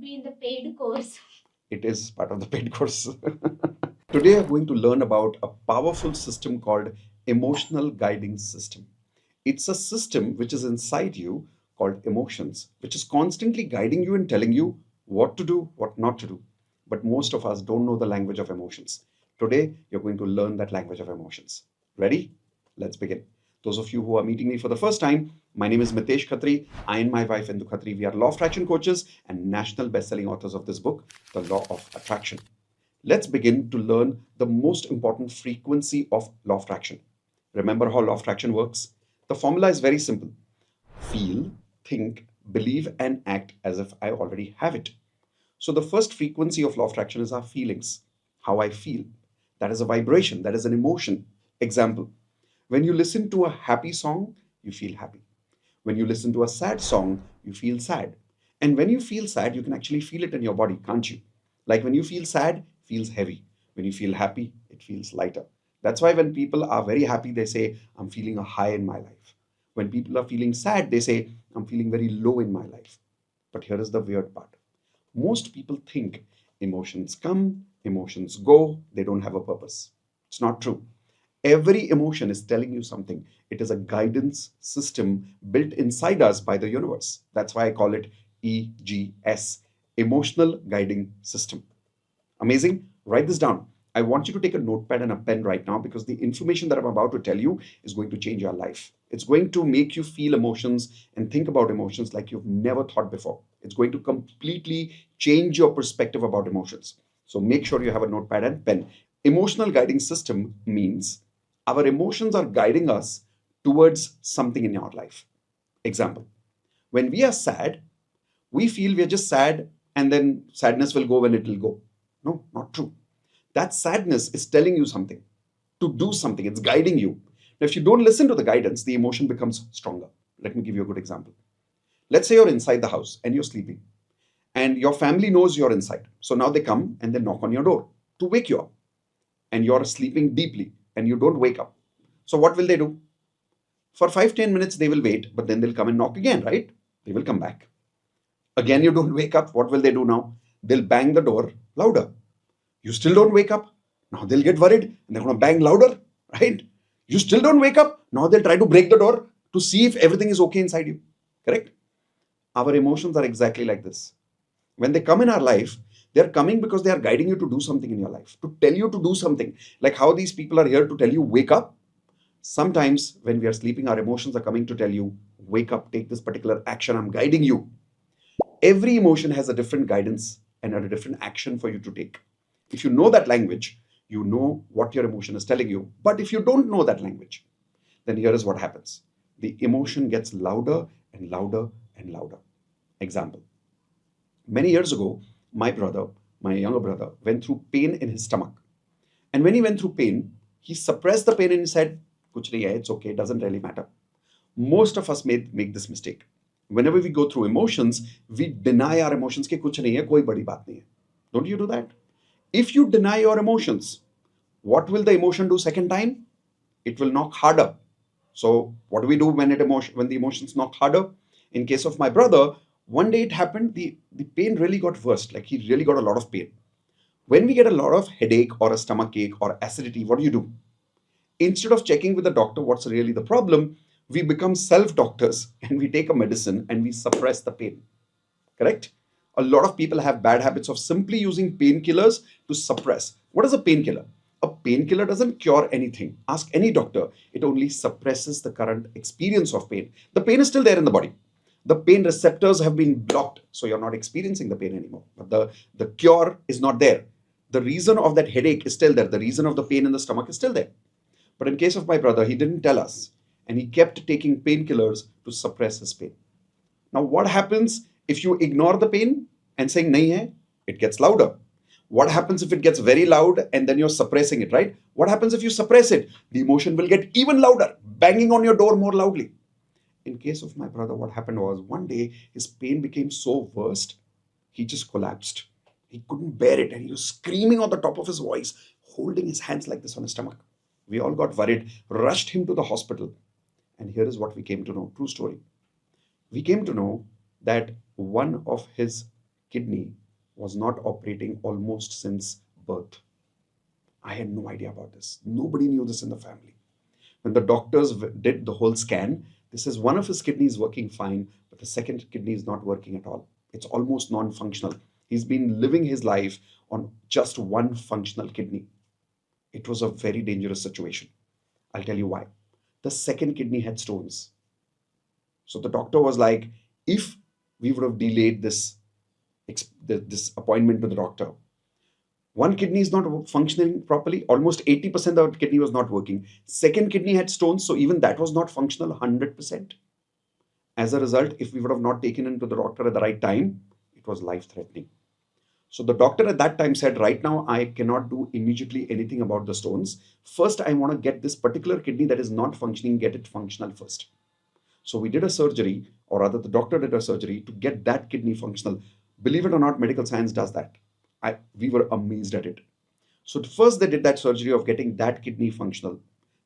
be in the paid course. It is part of the paid course. Today, I'm going to learn about a powerful system called emotional guiding system. It's a system which is inside you called emotions, which is constantly guiding you and telling you what to do, what not to do. But most of us don't know the language of emotions. Today, you're going to learn that language of emotions. Ready? Let's begin. Those of you who are meeting me for the first time, my name is Mitesh Khatri. I and my wife Indu Khatri, we are law of attraction coaches and national best-selling authors of this book, The Law of Attraction. Let's begin to learn the most important frequency of law of attraction. Remember how law of attraction works? The formula is very simple. Feel, think, believe, and act as if I already have it. So the first frequency of law of attraction is our feelings, how I feel. That is a vibration, that is an emotion. Example, when you listen to a happy song, you feel happy. When you listen to a sad song, you feel sad. And when you feel sad, you can actually feel it in your body, can't you? Like when you feel sad, it feels heavy. When you feel happy, it feels lighter. That's why when people are very happy, they say, I'm feeling a high in my life. When people are feeling sad, they say, I'm feeling very low in my life. But here is the weird part. Most people think emotions come, emotions go, they don't have a purpose. It's not true. Every emotion is telling you something. It is a guidance system built inside us by the universe. That's why I call it EGS, Emotional Guiding System. Amazing? Write this down. I want you to take a notepad and a pen right now because the information that I'm about to tell you is going to change your life. It's going to make you feel emotions and think about emotions like you've never thought before. It's going to completely change your perspective about emotions. So make sure you have a notepad and pen. Emotional guiding system means our emotions are guiding us towards something in our life. Example, when we are sad, we feel we are just sad and then sadness will go when it will go. No, not true. That sadness is telling you something, to do something. It's guiding you. Now, if you don't listen to the guidance, the emotion becomes stronger. Let me give you a good example. Let's say you're inside the house and you're sleeping, and your family knows you're inside. So now they come and they knock on your door to wake you up, and you're sleeping deeply and you don't wake up. So what will they do? For 5-10 minutes, they will wait, but then they'll come and knock again, right? They will come back. Again, you don't wake up. What will they do now? They'll bang the door louder. You still don't wake up. Now they'll get worried and they're going to bang louder, right? You still don't wake up. Now they'll try to break the door to see if everything is okay inside you. Correct? Our emotions are exactly like this. When they come in our life, they're coming because they are guiding you to do something in your life, to tell you to do something. Like how these people are here to tell you, wake up. Sometimes when we are sleeping, our emotions are coming to tell you, wake up, take this particular action. I'm guiding you. Every emotion has a different guidance and a different action for you to take. If you know that language, you know what your emotion is telling you. But if you don't know that language, then here is what happens. The emotion gets louder and louder and louder. Example. Many years ago, my brother, my younger brother, went through pain in his stomach. And when he went through pain, he suppressed the pain and he said, Kuch nahi hai, it's okay, it doesn't really matter. Most of us make this mistake. Whenever we go through emotions, we deny our emotions कि कुछ नहीं है, कोई बड़ी बात नहीं है. Don't you do that? If you deny your emotions, what will the emotion do second time? It will knock harder. So what do we do when the emotions knock harder? In case of my brother, one day it happened, the pain really got worse. Like he really got a lot of pain. When we get a lot of headache or a stomach ache or acidity, what do? Instead of checking with the doctor what's really the problem, we become self doctors and we take a medicine and we suppress the pain. Correct? A lot of people have bad habits of simply using painkillers to suppress. What is a painkiller? A painkiller doesn't cure anything. Ask any doctor. It only suppresses the current experience of pain. The pain is still there in the body. The pain receptors have been blocked, so you're not experiencing the pain anymore. But the cure is not there. The reason of that headache is still there. The reason of the pain in the stomach is still there. But in case of my brother, he didn't tell us, and he kept taking painkillers to suppress his pain. Now, what happens if you ignore the pain and saying nahi hai? It gets louder. What happens if it gets very loud and then you're suppressing it, right? What happens if you suppress it? The emotion will get even louder, banging on your door more loudly. In case of my brother, what happened was one day his pain became so worst, he just collapsed. He couldn't bear it and he was screaming on the top of his voice, holding his hands like this on his stomach. We all got worried, rushed him to the hospital. And here is what we came to know. True story. We came to know that one of his kidney was not operating almost since birth. I had no idea about this. Nobody knew this in the family. When the doctors did the whole scan, this is one of his kidneys working fine, but the second kidney is not working at all. It's almost non functional. He's been living his life on just one functional kidney. It was a very dangerous situation. I'll tell you why. The second kidney had stones. So the doctor was like, if we would have delayed this appointment to the doctor, one kidney is not functioning properly. Almost 80% of the kidney was not working. Second kidney had stones, so even that was not functional 100%. As a result, if we would have not taken him to the doctor at the right time, it was life threatening. So the doctor at that time said, right now, I cannot do immediately anything about the stones. First, I want to get this particular kidney that is not functioning, get it functional first. So we did a surgery, or rather, the doctor did a surgery to get that kidney functional. Believe it or not, medical science does that. We were amazed at it. So first, they did that surgery of getting that kidney functional.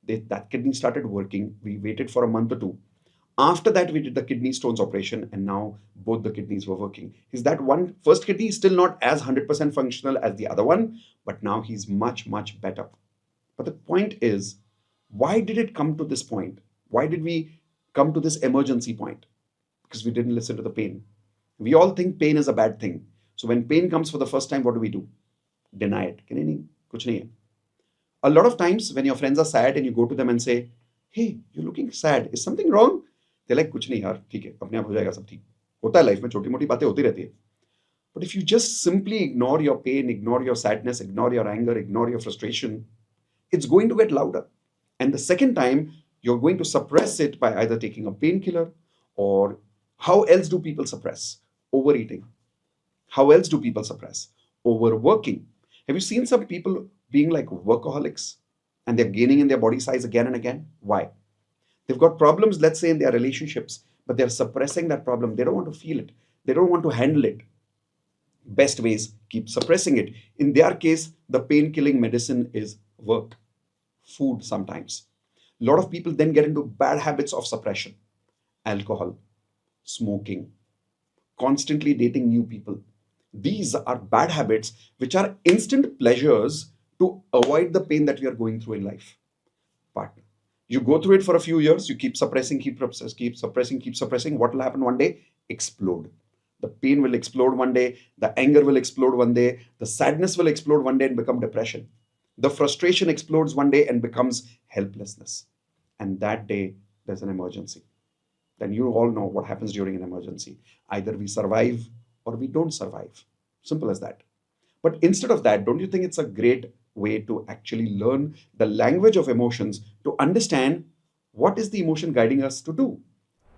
That kidney started working. We waited for a month or two. After that, we did the kidney stones operation, and now both the kidneys were working. Is that one first kidney is still not as 100% functional as the other one, but now he's much, much better. But the point is, why did it come to this point? Why did we come to this emergency point? Because we didn't listen to the pain. We all think pain is a bad thing. So when pain comes for the first time, what do? Deny it. Kuch nahi hai. A lot of times when your friends are sad and you go to them and say, hey, you're looking sad. Is something wrong? They're like, कुछ नहीं यार, ठीक है, अपने आप हो जाएगा सब ठीक. होता है लाइफ में छोटी मोटी बातें होती रहती है. But if you just simply ignore your pain, ignore your sadness, ignore your anger, ignore your frustration, it's going to get louder. And the second time, you're going to suppress it by either taking a painkiller, or how else do people suppress? Overeating. How else do people suppress? Overworking. Have you seen some people being like workaholics and they're gaining in their body size again and again? Why? They've got problems, let's say, in their relationships, but they're suppressing that problem. They don't want to feel it. They don't want to handle it. Best ways, keep suppressing it. In their case, the pain-killing medicine is work, food sometimes. A lot of people then get into bad habits of suppression. Alcohol, smoking, constantly dating new people. These are bad habits which are instant pleasures to avoid the pain that we are going through in life. But you go through it for a few years, you keep suppressing, keep suppressing. What will happen one day? Explode. The pain will explode one day, the anger will explode one day, the sadness will explode one day and become depression. The frustration explodes one day and becomes helplessness. And that day, there's an emergency. Then you all know what happens during an emergency. Either we survive or we don't survive. Simple as that. But instead of that, don't you think it's a great way to actually learn the language of emotions, to understand what is the emotion guiding us to do?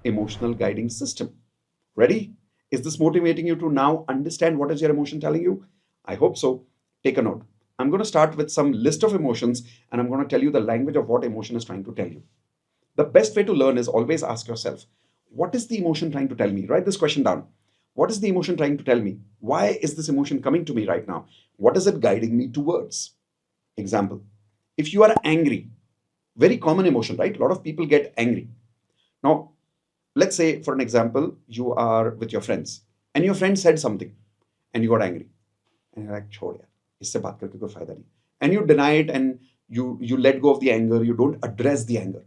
Emotional guiding system. Ready? Is this motivating you to now understand what is your emotion telling you? I hope so. Take a note. I'm going to start with some list of emotions and I'm going to tell you the language of what emotion is trying to tell you. The best way to learn is always ask yourself, what is the emotion trying to tell me? Write this question down. What is the emotion trying to tell me? Why is this emotion coming to me right now? What is it guiding me towards? Example, if you are angry, very common emotion, right? A lot of people get angry. Now, let's say, for an example, you are with your friends and your friend said something and you got angry. And you're like, छोड़ यार, इससे बात करके कोई फायदा नहीं. And you deny it and you let go of the anger. You don't address the anger.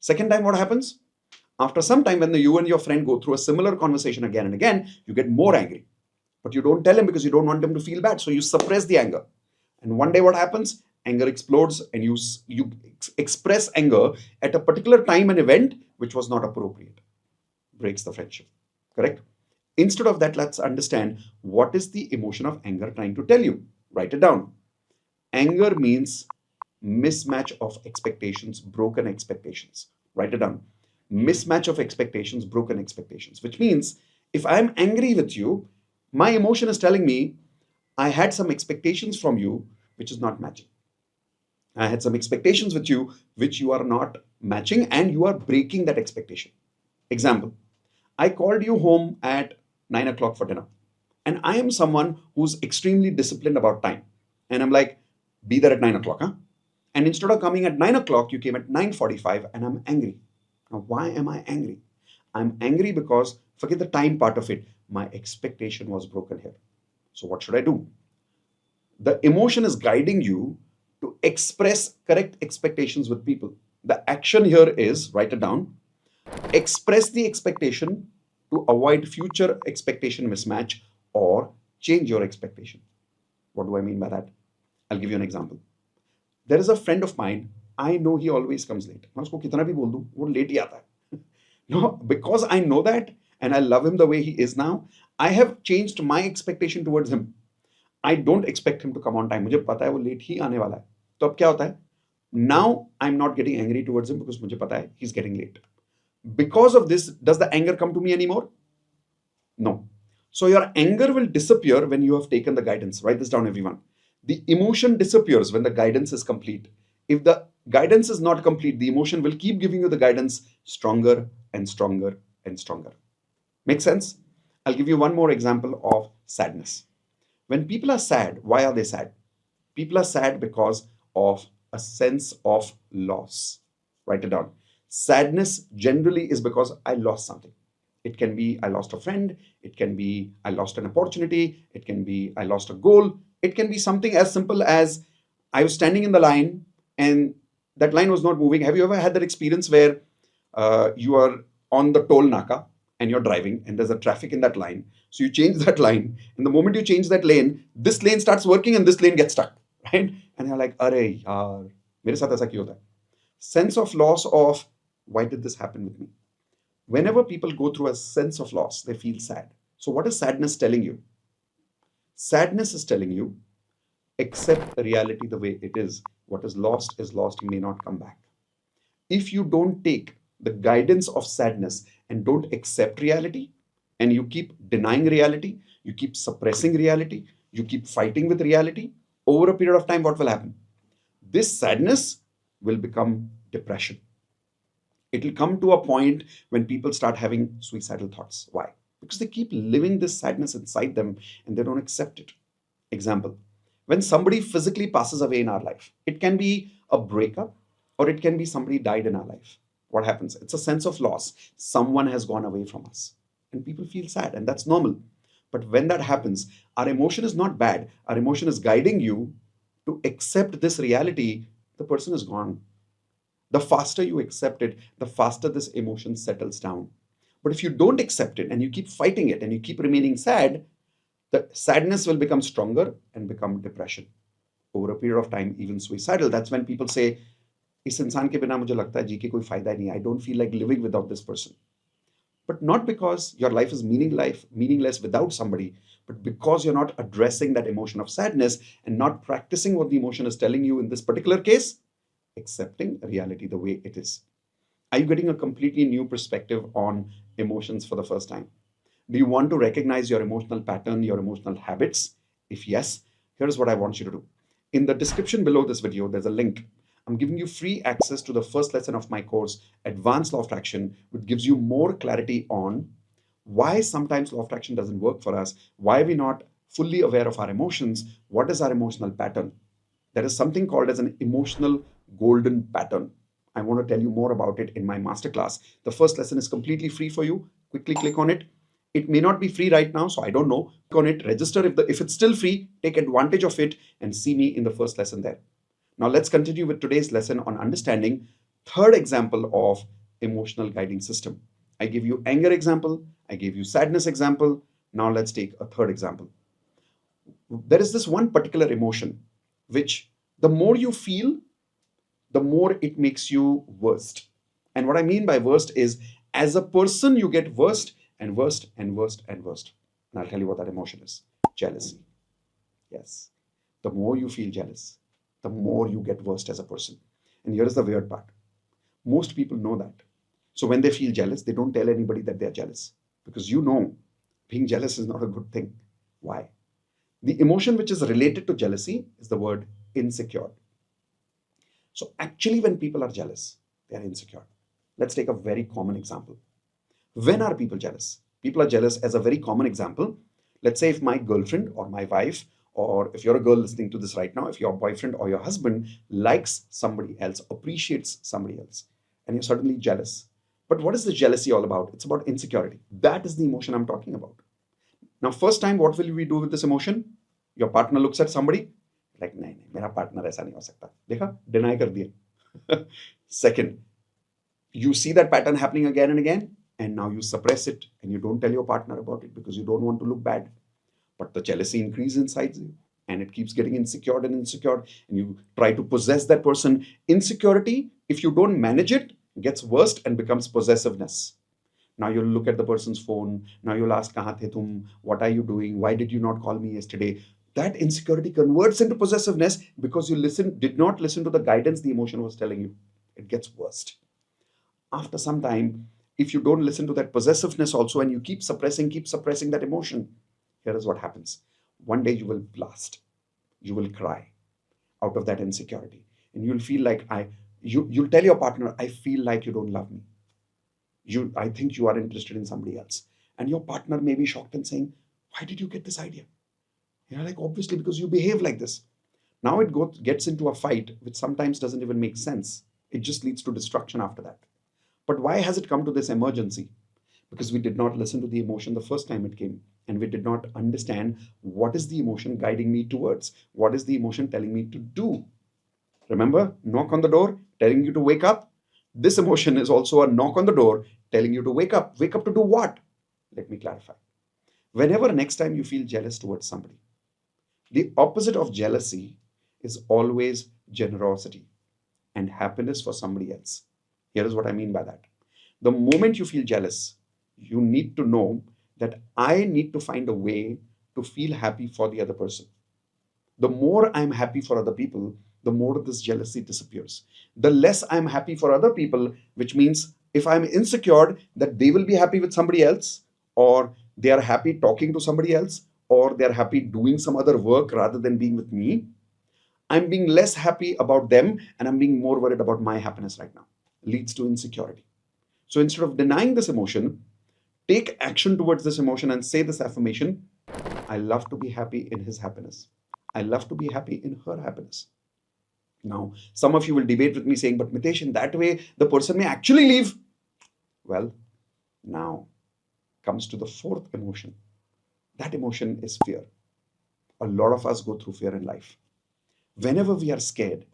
Second time, what happens? After some time, when you and your friend go through a similar conversation again and again, you get more angry. But you don't tell him because you don't want him to feel bad. So you suppress the anger. And one day what happens? Anger explodes and you express anger at a particular time and event which was not appropriate. Breaks the friendship. Correct? Instead of that, let's understand what is the emotion of anger trying to tell you. Write it down. Anger means mismatch of expectations, broken expectations. Write it down. Mismatch of expectations, broken expectations, which means if I'm angry with you, my emotion is telling me I had some expectations from you which is not matching. I had some expectations with you which you are not matching and you are breaking that expectation. Example, I called you home at 9 o'clock for dinner and I am someone who's extremely disciplined about time. And I'm like, be there at 9 o'clock, huh? And instead of coming at 9 o'clock, you came at 9:45 and I'm angry. Now, why am I angry? I'm angry because, forget the time part of it, my expectation was broken here. So what should I do? The emotion is guiding you to express correct expectations with people. The action here is, write it down, express the expectation to avoid future expectation mismatch or change your expectation. What do I mean by that? I'll give you an example. There is a friend of mine. I know he always comes late. मैं उसको कितना भी बोल दूं, वो late ही आता है. No, because I know that and I love him the way he is now, I have changed my expectation towards him. I don't expect him to come on time. मुझे पता है वो लेट ही आने वाला है. तो अब क्या होता है? Now I'm not getting angry towards him because मुझे पता है he's getting late. Because of this, does the anger come to me anymore? No. So your anger will disappear when you have taken the guidance. Write this down, everyone. The emotion disappears when the guidance is complete. If the guidance is not complete, the emotion will keep giving you the guidance stronger and stronger and stronger. Make sense? I'll give you one more example of sadness. When people are sad, why are they sad? People are sad because of a sense of loss. Write it down. Sadness generally is because I lost something. It can be I lost a friend. It can be I lost an opportunity. It can be I lost a goal. It can be something as simple as I was standing in the line and that line was not moving. Have you ever had that experience where you are on the toll naka and you're driving and there's a traffic in that line? So you change that line, and the moment you change that lane, this lane starts working and this lane gets stuck, right? And you're like, "Arey yaar, mere sath aisa kyun hota hai?" Sense of loss of why did this happen with me? Whenever people go through a sense of loss, they feel sad. So what is sadness telling you? Sadness is telling you, accept reality the way it is. What is lost, may not come back. If you don't take the guidance of sadness and don't accept reality, and you keep denying reality, you keep suppressing reality, you keep fighting with reality, over a period of time, what will happen? This sadness will become depression. It will come to a point when people start having suicidal thoughts. Why? Because they keep living this sadness inside them and they don't accept it. Example, when somebody physically passes away in our life, it can be a breakup or it can be somebody died in our life. What happens? It's a sense of loss. Someone has gone away from us and people feel sad, and that's normal. But when that happens, our emotion is not bad. Our emotion is guiding you to accept this reality. The person is gone. The faster you accept it, the faster this emotion settles down. But if you don't accept it and you keep fighting it and you keep remaining sad, the sadness will become stronger and become depression. Over a period of time, even suicidal. That's when people say, इस इंसान के बिना मुझे लगता है जी के कोई फायदा नहीं. I don't feel like living without this person. But not because your life is meaningless without somebody, but because you're not addressing that emotion of sadness and not practicing what the emotion is telling you in this particular case, accepting reality the way it is. Are you getting a completely new perspective on emotions for the first time? Do you want to recognize your emotional pattern, your emotional habits? If yes, here's what I want you to do. In the description below this video, there's a link. I'm giving you free access to the first lesson of my course, Advanced Law of Attraction, which gives you more clarity on why sometimes law of attraction doesn't work for us, why we're not fully aware of our emotions, what is our emotional pattern. There is something called as an emotional golden pattern. I want to tell you more about it in my masterclass. The first lesson is completely free for you. Quickly click on it. It may not be free right now, so I don't know. Click on it, register. If it's still free, take advantage of it and see me in the first lesson there. Now let's continue with today's lesson on understanding third example of emotional guiding system. I give you anger example. I gave you sadness example. Now let's take a third example. There is this one particular emotion which the more you feel, the more it makes you worst. And what I mean by worst is as a person, you get worst and worst and worst and worst. And I'll tell you what that emotion is. Jealousy. Yes. The more you feel jealous, the more you get worst as a person. And here is the weird part. Most people know that. So when they feel jealous, they don't tell anybody that they're jealous because you know being jealous is not a good thing. Why? The emotion which is related to jealousy is the word insecure. So actually when people are jealous, they are insecure. Let's take a very common example. When are people jealous? People are jealous as a very common example. Let's say if my girlfriend or my wife, or if you're a girl listening to this right now, if your boyfriend or your husband likes somebody else, appreciates somebody else, and you're suddenly jealous. But what is the jealousy all about? It's about insecurity. That is the emotion I'm talking about. Now, first time, what will we do with this emotion? Your partner looks at somebody like, नहीं नहीं मेरा partner ऐसा नहीं हो सकता. देखा, deny कर दिया. Second, you see that pattern happening again and again, and now you suppress it and you don't tell your partner about it because you don't want to look bad. But the jealousy increases inside you and it keeps getting insecure and insecure, and you try to possess that person. Insecurity, if you don't manage it, gets worse and becomes possessiveness. Now you'll look at the person's phone. Now you'll ask, kahan the tum? What are you doing? Why did you not call me yesterday? That insecurity converts into possessiveness because you did not listen to the guidance the emotion was telling you. It gets worse. After some time, if you don't listen to that possessiveness also and you keep suppressing that emotion, here is what happens. One day you will blast. You will cry out of that insecurity. And you'll feel like you'll tell your partner, I feel like you don't love me. I think you are interested in somebody else. And your partner may be shocked and saying, why did you get this idea? You're like, obviously, because you behave like this. Now it gets into a fight, which sometimes doesn't even make sense. It just leads to destruction after that. But why has it come to this emergency? Because we did not listen to the emotion the first time it came. And we did not understand what is the emotion guiding me towards? What is the emotion telling me to do? Remember, knock on the door, telling you to wake up. This emotion is also a knock on the door, telling you to wake up. Wake up to do what? Let me clarify. Whenever next time you feel jealous towards somebody, the opposite of jealousy is always generosity and happiness for somebody else. Here is what I mean by that. The moment you feel jealous, you need to know that I need to find a way to feel happy for the other person. The more I'm happy for other people, the more this jealousy disappears. The less I'm happy for other people, which means if I'm insecure that they will be happy with somebody else, or they are happy talking to somebody else, or they're happy doing some other work rather than being with me, I'm being less happy about them and I'm being more worried about my happiness right now. Leads to insecurity. So instead of denying this emotion, take action towards this emotion and say this affirmation: I love to be happy in his happiness. I love to be happy in her happiness. Now, some of you will debate with me saying, but Mitesh, in that way, the person may actually leave. Well, now comes to the fourth emotion. That emotion is fear. A lot of us go through fear in life. Whenever we are scared,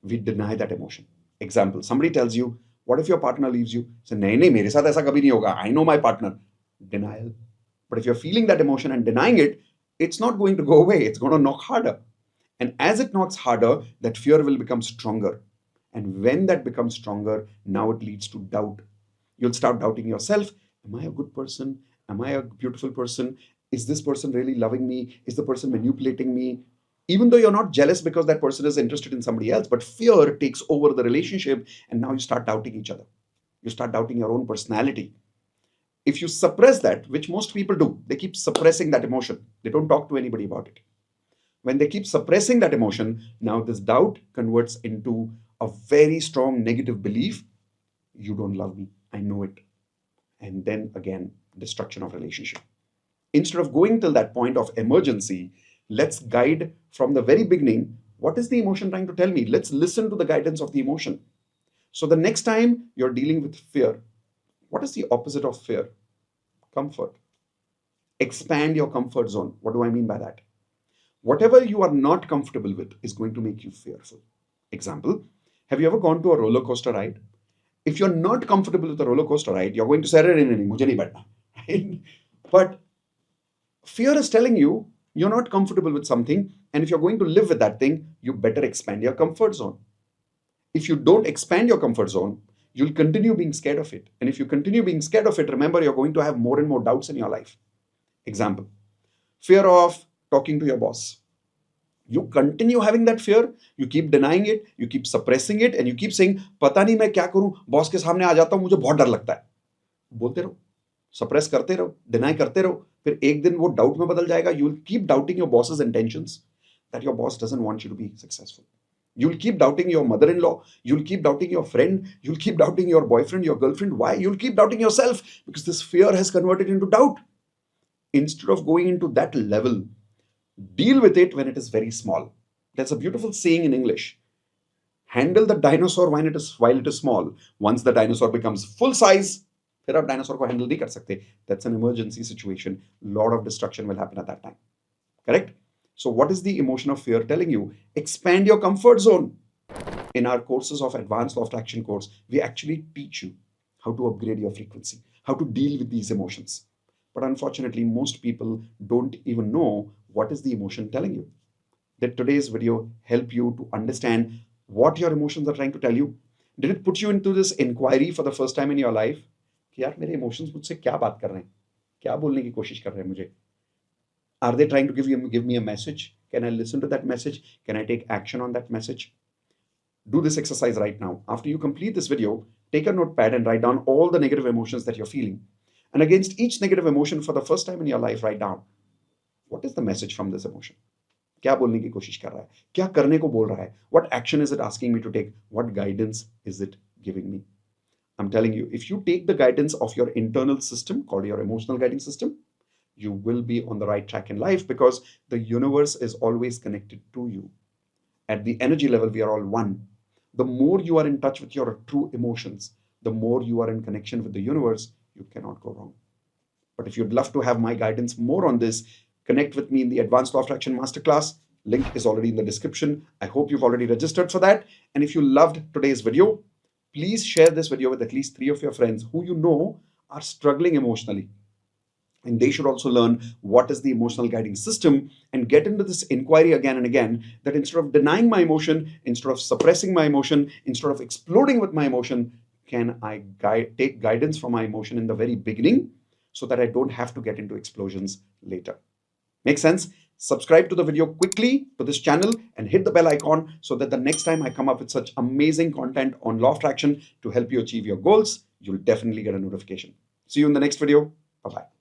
we deny that emotion. Example, somebody tells you, what if your partner leaves you? Say, nahi, nahi, mere saath aisa kabhi nahi hoga. I know my partner. Denial. But if you're feeling that emotion and denying it, it's not going to go away. It's going to knock harder. And as it knocks harder, that fear will become stronger. And when that becomes stronger, now it leads to doubt. You'll start doubting yourself. Am I a good person? Am I a beautiful person? Is this person really loving me? Is the person manipulating me? Even though you're not jealous because that person is interested in somebody else, but fear takes over the relationship and now you start doubting each other. You start doubting your own personality. If you suppress that, which most people do, they keep suppressing that emotion. They don't talk to anybody about it. When they keep suppressing that emotion, now this doubt converts into a very strong negative belief. You don't love me. I know it. And then again, destruction of relationship. Instead of going till that point of emergency, let's guide from the very beginning. What is the emotion trying to tell me? Let's listen to the guidance of the emotion. So the next time you're dealing with fear, what is the opposite of fear? Comfort. Expand your comfort zone. What do I mean by that? Whatever you are not comfortable with is going to make you fearful. Example, have you ever gone to a roller coaster ride? If you're not comfortable with a roller coaster ride, you're going to say, mujhe nahi baithna. Right? But fear is telling you you're not comfortable with something, and if you're going to live with that thing, you better expand your comfort zone. If you don't expand your comfort zone, you'll continue being scared of it. And if you continue being scared of it, remember, you're going to have more and more doubts in your life. Example, fear of talking to your boss. You continue having that fear, you keep denying it, you keep suppressing it, and you keep saying, पता नहीं मैं क्या करूं, boss के सामने आ जाता हूं, मुझे बहुत डर लगता है. बोलते रहो, suppress करते रहो, deny करते रहो, फिर एक दिन वो doubt में बदल जाएगा. You will keep doubting your boss's intentions, that your boss doesn't want you to be successful. You'll keep doubting your mother-in-law, you'll keep doubting your friend, you'll keep doubting your boyfriend, your girlfriend. Why? You'll keep doubting yourself because this fear has converted into doubt. Instead of going into that level, deal with it when it is very small. There's a beautiful saying in English. Handle the dinosaur while it is small. Once the dinosaur becomes full size, फिर आप dinosaur को handle नहीं कर सकते. That's an emergency situation. Lot of destruction will happen at that time. Correct? So, what is the emotion of fear telling you? Expand your comfort zone. In our courses of Advanced Law of Attraction course, we actually teach you how to upgrade your frequency, how to deal with these emotions. But unfortunately, most people don't even know what is the emotion telling you. Did today's video help you to understand what your emotions are trying to tell you? Did it put you into this inquiry for the first time in your life? कि यार मेरे emotions मुझसे क्या बात कर रहे हैं, क्या बोलने की कोशिश कर रहे हैं मुझे? Are they trying to give me a message? Can I listen to that message? Can I take action on that message? Do this exercise right now. After you complete this video, take a notepad and write down all the negative emotions that you're feeling. And against each negative emotion for the first time in your life, write down, what is the message from this emotion? क्या बोलने की कोशिश कर रहा है? क्या करने को बोल रहा है? What action is it asking me to take? What guidance is it giving me? I'm telling you, if you take the guidance of your internal system, called your emotional guiding system, you will be on the right track in life, because the universe is always connected to you. At the energy level, we are all one. The more you are in touch with your true emotions, the more you are in connection with the universe, you cannot go wrong. But if you'd love to have my guidance more on this, connect with me in the Advanced Law of Attraction Masterclass. Link is already in the description. I hope you've already registered for that. And if you loved today's video, please share this video with at least 3 of your friends who you know are struggling emotionally. And they should also learn what is the emotional guiding system and get into this inquiry again and again, that instead of denying my emotion, instead of suppressing my emotion, instead of exploding with my emotion, can I take guidance from my emotion in the very beginning so that I don't have to get into explosions later? Make sense? Subscribe to the video quickly to this channel and hit the bell icon so that the next time I come up with such amazing content on law of attraction to help you achieve your goals, you'll definitely get a notification. See you in the next video. Bye-bye.